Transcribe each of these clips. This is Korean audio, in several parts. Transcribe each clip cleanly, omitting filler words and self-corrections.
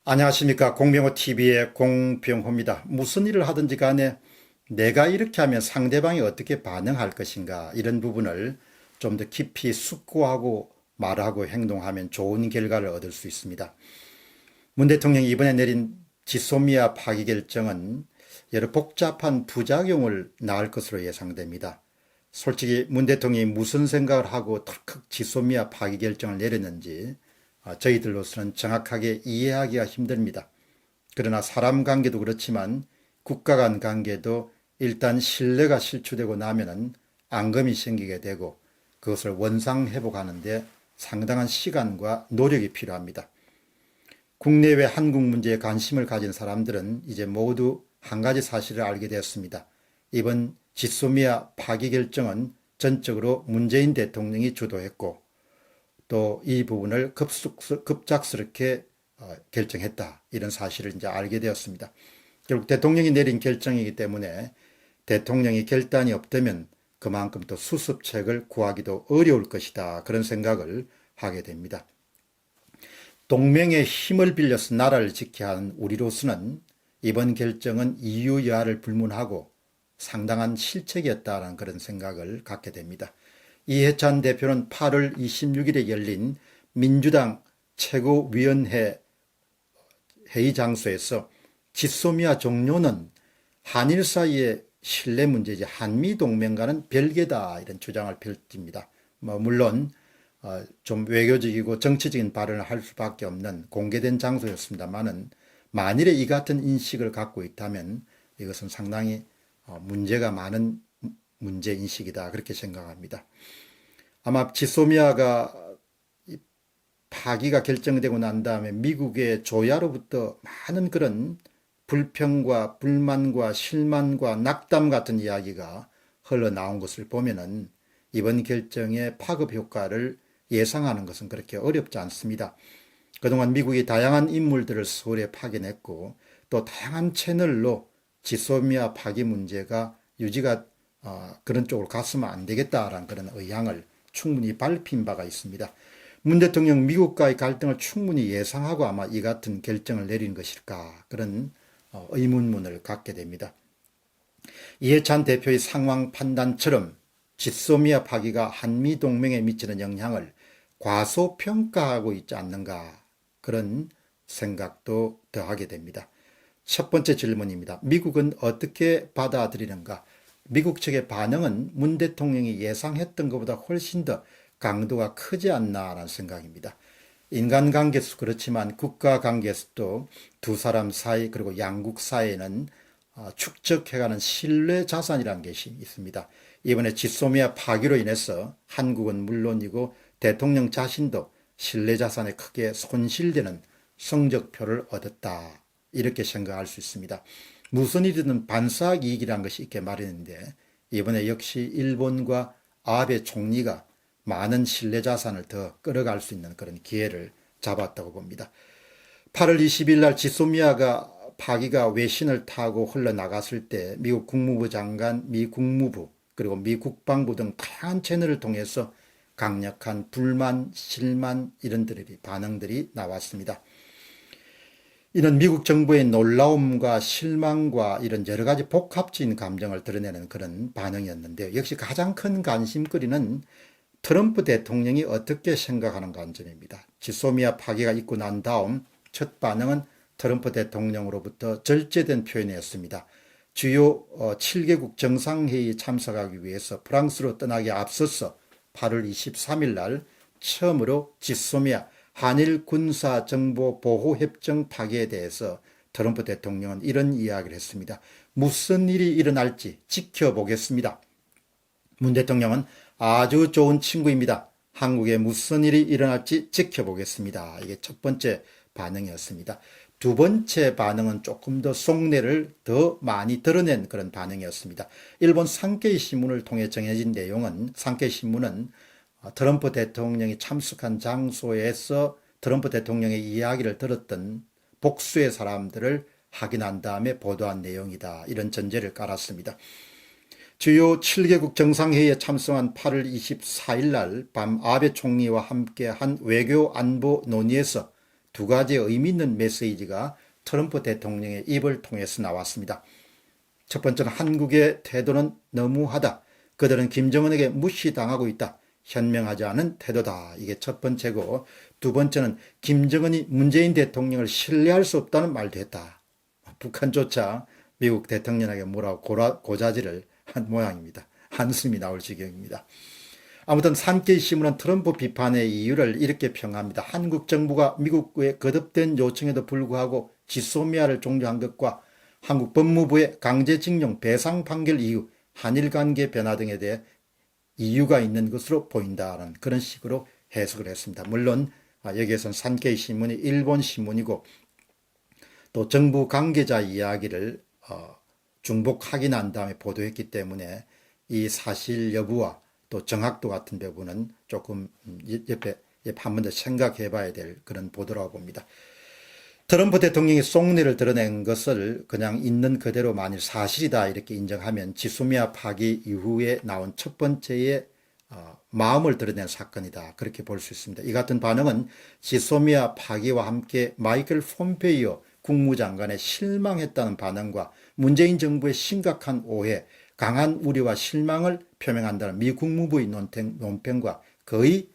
안녕하십니까. 공병호TV의 공병호입니다. 무슨 일을 하든지 간에 내가 이렇게 하면 상대방이 어떻게 반응할 것인가, 이런 부분을 좀 더 깊이 숙고하고 말하고 행동하면 좋은 결과를 얻을 수 있습니다. 문 대통령이 이번에 내린 지소미아 파기 결정은 여러 복잡한 부작용을 낳을 것으로 예상됩니다. 솔직히 문 대통령이 무슨 생각을 하고 턱 지소미아 파기 결정을 내렸는지 저희들로서는 정확하게 이해하기가 힘듭니다. 그러나 사람 관계도 그렇지만 국가 간 관계도 일단 신뢰가 실추되고 나면은 앙금이 생기게 되고 그것을 원상회복하는 데 상당한 시간과 노력이 필요합니다. 국내외 한국 문제에 관심을 가진 사람들은 이제 모두 한 가지 사실을 알게 되었습니다. 이번 지소미아 파기 결정은 전적으로 문재인 대통령이 주도했고 또 이 부분을 급작스럽게 결정했다, 이런 사실을 이제 알게 되었습니다. 결국 대통령이 내린 결정이기 때문에 대통령이 결단이 없다면 그만큼 또 수습책을 구하기도 어려울 것이다, 그런 생각을 하게 됩니다. 동맹의 힘을 빌려서 나라를 지켜야 하는 우리로서는 이번 결정은 이유 여하를 불문하고 상당한 실책이었다는 그런 생각을 갖게 됩니다. 이해찬 대표는 8월 26일에 열린 민주당 최고위원회 회의 장소에서 지소미아 종료는 한일 사이의 신뢰 문제지 한미동맹과는 별개다, 이런 주장을 펼칩니다. 물론 좀 외교적이고 정치적인 발언을 할 수밖에 없는 공개된 장소였습니다만은 만일에 이 같은 인식을 갖고 있다면 이것은 상당히 문제가 많은 문제인식이다, 그렇게 생각합니다. 아마 지소미아가 파기가 결정되고 난 다음에 미국의 조야로부터 많은 그런 불평과 불만과 실망과 낙담 같은 이야기가 흘러나온 것을 보면은 이번 결정의 파급 효과를 예상하는 것은 그렇게 어렵지 않습니다. 그동안 미국이 다양한 인물들을 서울에 파견했고 또 다양한 채널로 지소미아 파기 문제가 유지가 그런 쪽으로 갔으면 안 되겠다라는 그런 의향을 충분히 밝힌 바가 있습니다. 문 대통령 미국과의 갈등을 충분히 예상하고 아마 이 같은 결정을 내린 것일까, 그런 의문문을 갖게 됩니다. 이해찬 대표의 상황 판단처럼 지소미아 파기가 한미동맹에 미치는 영향을 과소평가하고 있지 않는가, 그런 생각도 더하게 됩니다. 첫 번째 질문입니다. 미국은 어떻게 받아들이는가? 미국 측의 반응은 문 대통령이 예상했던 것보다 훨씬 더 강도가 크지 않나라는 생각입니다. 인간관계에서 그렇지만 국가관계에서도 두 사람 사이 그리고 양국 사이에는 축적해가는 신뢰 자산이라는 것이 있습니다. 이번에 지소미아 파기로 인해서 한국은 물론이고 대통령 자신도 신뢰 자산에 크게 손실되는 성적표를 얻었다, 이렇게 생각할 수 있습니다. 무슨 일이든 반사이익이라는 것이 있게 마련인데 이번에 역시 일본과 아베 총리가 많은 신뢰 자산을 더 끌어갈 수 있는 그런 기회를 잡았다고 봅니다. 8월 20일 날 지소미아가 파기가 외신을 타고 흘러나갔을 때 미국 국무부 장관, 미 국무부 그리고 미 국방부 등 다양한 채널을 통해서 강력한 불만, 실망 이런 반응들이 나왔습니다. 이는 미국 정부의 놀라움과 실망과 이런 여러 가지 복합적인 감정을 드러내는 그런 반응이었는데요. 역시 가장 큰 관심거리는 트럼프 대통령이 어떻게 생각하는 관점입니다. 지소미아 파기가 있고 난 다음 첫 반응은 트럼프 대통령으로부터 절제된 표현이었습니다. 주요 7개국 정상회의에 참석하기 위해서 프랑스로 떠나기 앞서서 8월 23일 날 처음으로 지소미아 한일 군사정보보호협정 파기에 대해서 트럼프 대통령은 이런 이야기를 했습니다. 무슨 일이 일어날지 지켜보겠습니다. 문 대통령은 아주 좋은 친구입니다. 한국에 무슨 일이 일어날지 지켜보겠습니다. 이게 첫 번째 반응이었습니다. 두 번째 반응은 조금 더 속내를 더 많이 드러낸 그런 반응이었습니다. 일본 산케이 신문을 통해 정해진 내용은, 산케이 신문은 트럼프 대통령이 참석한 장소에서 트럼프 대통령의 이야기를 들었던 복수의 사람들을 확인한 다음에 보도한 내용이다, 이런 전제를 깔았습니다. 주요 7개국 정상회의에 참석한 8월 24일 날 밤 아베 총리와 함께 한 외교 안보 논의에서 두 가지의 의미 있는 메시지가 트럼프 대통령의 입을 통해서 나왔습니다. 첫 번째는 한국의 태도는 너무하다. 그들은 김정은에게 무시당하고 있다. 현명하지 않은 태도다. 이게 첫 번째고, 두 번째는 김정은이 문재인 대통령을 신뢰할 수 없다는 말도 했다. 북한조차 미국 대통령에게 뭐라고 고자질을 한 모양입니다. 한숨이 나올 지경입니다. 아무튼 산케이 신문은 트럼프 비판의 이유를 이렇게 평합니다. 한국 정부가 미국의 거듭된 요청에도 불구하고 지소미아를 종료한 것과 한국 법무부의 강제징용 배상 판결 이후 한일 관계 변화 등에 대해 이유가 있는 것으로 보인다는 그런 식으로 해석을 했습니다. 물론 여기에서는 산케이 신문이 일본 신문이고 또 정부 관계자 이야기를 중복 확인한 다음에 보도했기 때문에 이 사실 여부와 또 정확도 같은 부분은 조금 옆에 한 번 더 생각해 봐야 될 그런 보도라고 봅니다. 트럼프 대통령이 속내를 드러낸 것을 그냥 있는 그대로 만일 사실이다 이렇게 인정하면 지소미아 파기 이후에 나온 첫 번째의 마음을 드러낸 사건이다 그렇게 볼 수 있습니다. 이 같은 반응은 지소미아 파기와 함께 마이클 폼페이오 국무장관의 실망했다는 반응과 문재인 정부의 심각한 오해, 강한 우려와 실망을 표명한다는 미 국무부의 논평과 거의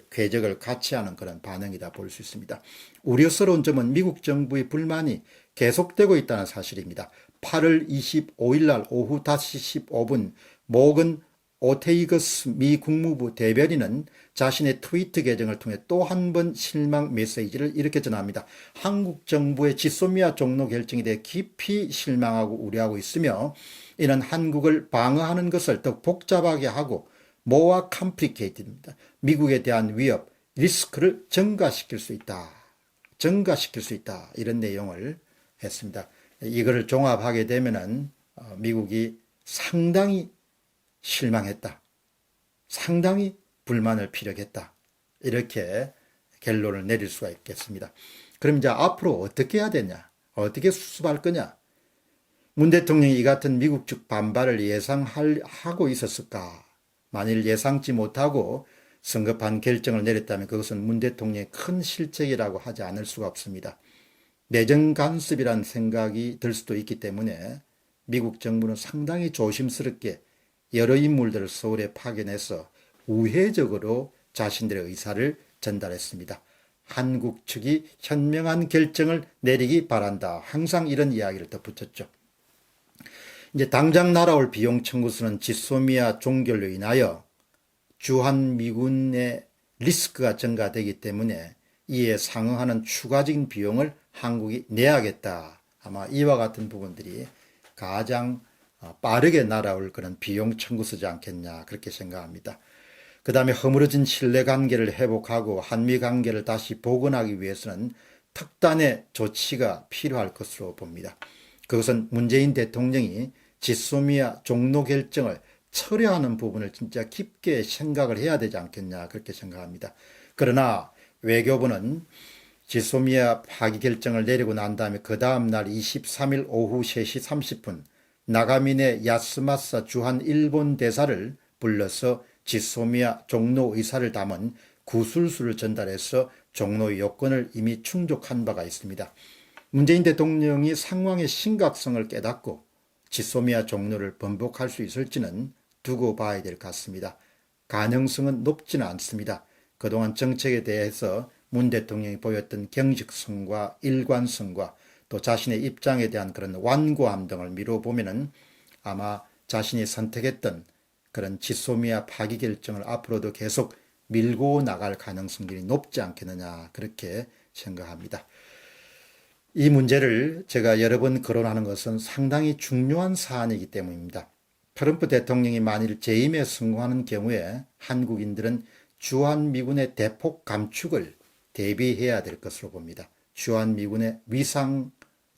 궤적을 같이 하는 그런 반응이다 볼 수 있습니다. 우려스러운 점은 미국 정부의 불만이 계속되고 있다는 사실입니다. 8월 25일 날 오후 5시 15분 모건 오테이거스 미 국무부 대변인은 자신의 트위터 계정을 통해 또 한 번 실망 메시지를 이렇게 전합니다. 한국 정부의 지소미아 종로 결정에 대해 깊이 실망하고 우려하고 있으며 이는 한국을 방어하는 것을 더 복잡하게 하고 more complicated입니다. 미국에 대한 위협, 리스크를 증가시킬 수 있다. 이런 내용을 했습니다. 이거를 종합하게 되면은 미국이 상당히 실망했다. 상당히 불만을 피력했다. 이렇게 결론을 내릴 수가 있겠습니다. 그럼 이제 앞으로 어떻게 해야 되냐? 어떻게 수습할 거냐? 문 대통령이 이 같은 미국 측 반발을 예상하고 있었을까? 만일 예상치 못하고 성급한 결정을 내렸다면 그것은 문 대통령의 큰 실책이라고 하지 않을 수가 없습니다. 내정 간섭이란 생각이 들 수도 있기 때문에 미국 정부는 상당히 조심스럽게 여러 인물들을 서울에 파견해서 우회적으로 자신들의 의사를 전달했습니다. 한국 측이 현명한 결정을 내리기 바란다. 항상 이런 이야기를 덧붙였죠. 이제 당장 날아올 비용 청구서는 지소미아 종결로 인하여 주한미군의 리스크가 증가되기 때문에 이에 상응하는 추가적인 비용을 한국이 내야겠다. 아마 이와 같은 부분들이 가장 빠르게 날아올 그런 비용 청구서지 않겠냐 그렇게 생각합니다. 그 다음에 허물어진 신뢰관계를 회복하고 한미관계를 다시 복원하기 위해서는 특단의 조치가 필요할 것으로 봅니다. 그것은 문재인 대통령이 지소미아 종로 결정을 철회하는 부분을 진짜 깊게 생각을 해야 되지 않겠냐 그렇게 생각합니다. 그러나 외교부는 지소미아 파기 결정을 내리고 난 다음에 그 다음 날 23일 오후 3시 30분 나가미네 야스마사 주한 일본 대사를 불러서 지소미아 종로 의사를 담은 구술수를 전달해서 종로의 요건을 이미 충족한 바가 있습니다. 문재인 대통령이 상황의 심각성을 깨닫고 지소미아 종로를 번복할 수 있을지는 두고 봐야 될 것 같습니다. 가능성은 높지는 않습니다. 그동안 정책에 대해서 문 대통령이 보였던 경직성과 일관성과 또 자신의 입장에 대한 그런 완고함 등을 미뤄보면은 아마 자신이 선택했던 그런 지소미아 파기 결정을 앞으로도 계속 밀고 나갈 가능성들이 높지 않겠느냐 그렇게 생각합니다. 이 문제를 제가 여러 번 거론하는 것은 상당히 중요한 사안이기 때문입니다. 트럼프 대통령이 만일 재임에 성공하는 경우에 한국인들은 주한미군의 대폭 감축을 대비해야 될 것으로 봅니다. 주한미군의 위상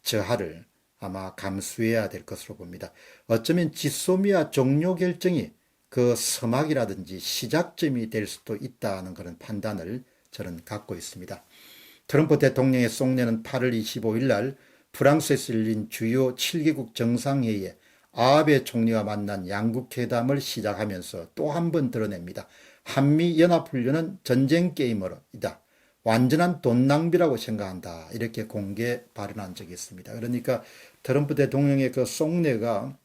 저하를 아마 감수해야 될 것으로 봅니다. 어쩌면 지소미아 종료 결정이 그 서막이라든지 시작점이 될 수도 있다는 그런 판단을 저는 갖고 있습니다. 트럼프 대통령의 속내는 8월 25일 날 프랑스에서 열린 주요 7개국 정상회의에 아베 총리와 만난 양국회담을 시작하면서 또 한 번 드러냅니다. 한미연합훈련은 전쟁 게임이다. 완전한 돈 낭비라고 생각한다. 이렇게 공개 발언한 적이 있습니다. 그러니까 트럼프 대통령의 그 속내가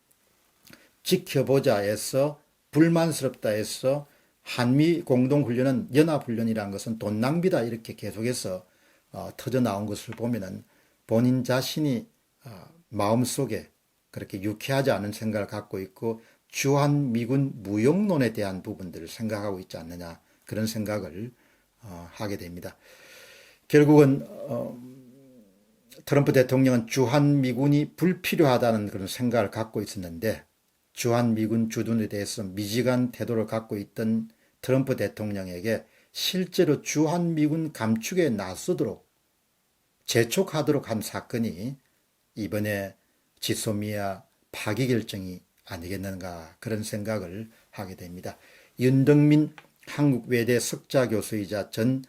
지켜보자 해서 불만스럽다 해서 한미 공동훈련은 연합훈련이라는 것은 돈 낭비다 이렇게 계속해서 터져 나온 것을 보면은 본인 자신이 마음속에 그렇게 유쾌하지 않은 생각을 갖고 있고 주한미군 무용론에 대한 부분들을 생각하고 있지 않느냐 그런 생각을 하게 됩니다. 결국은 트럼프 대통령은 주한미군이 불필요하다는 그런 생각을 갖고 있었는데 주한미군 주둔에 대해서 미지간 태도를 갖고 있던 트럼프 대통령에게 실제로 주한미군 감축에 나서도록 재촉하도록 한 사건이 이번에 지소미아 파기 결정이 아니겠는가 그런 생각을 하게 됩니다. 윤덕민 한국외대 석좌교수이자 전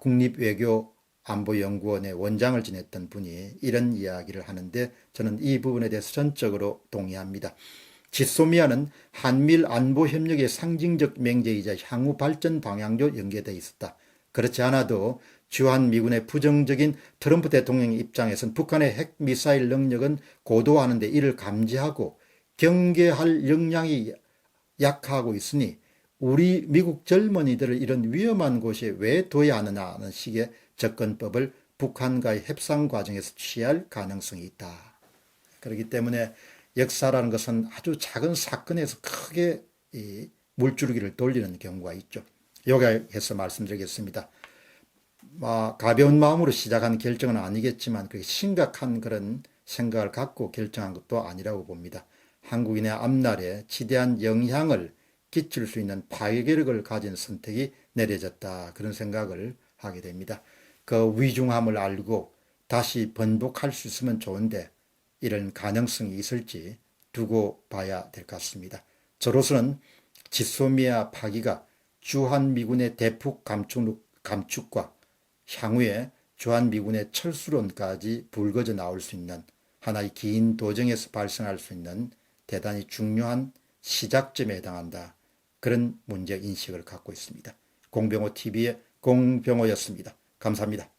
국립외교안보연구원의 원장을 지냈던 분이 이런 이야기를 하는데 저는 이 부분에 대해서 전적으로 동의합니다. 지소미아는 한미일 안보협력의 상징적 명제이자 향후 발전 방향도 연계되어 있었다. 그렇지 않아도 주한미군의 부정적인 트럼프 대통령의 입장에서는 북한의 핵미사일 능력은 고도화하는 데 이를 감지하고 경계할 역량이 약화하고 있으니 우리 미국 젊은이들을 이런 위험한 곳에 왜 둬야 하느냐는 식의 접근법을 북한과의 협상 과정에서 취할 가능성이 있다. 그렇기 때문에 역사라는 것은 아주 작은 사건에서 크게 이 물줄기를 돌리는 경우가 있죠. 여기에서 말씀드리겠습니다. 가벼운 마음으로 시작한 결정은 아니겠지만 그게 심각한 그런 생각을 갖고 결정한 것도 아니라고 봅니다. 한국인의 앞날에 지대한 영향을 끼칠 수 있는 파괴력을 가진 선택이 내려졌다. 그런 생각을 하게 됩니다. 그 위중함을 알고 다시 번복할 수 있으면 좋은데 이런 가능성이 있을지 두고 봐야 될 것 같습니다. 저로서는 지소미아 파기가 주한미군의 대폭 감축과 향후에 주한미군의 철수론까지 불거져 나올 수 있는 하나의 긴 도정에서 발생할 수 있는 대단히 중요한 시작점에 해당한다. 그런 문제인식을 갖고 있습니다. 공병호 TV의 공병호였습니다. 감사합니다.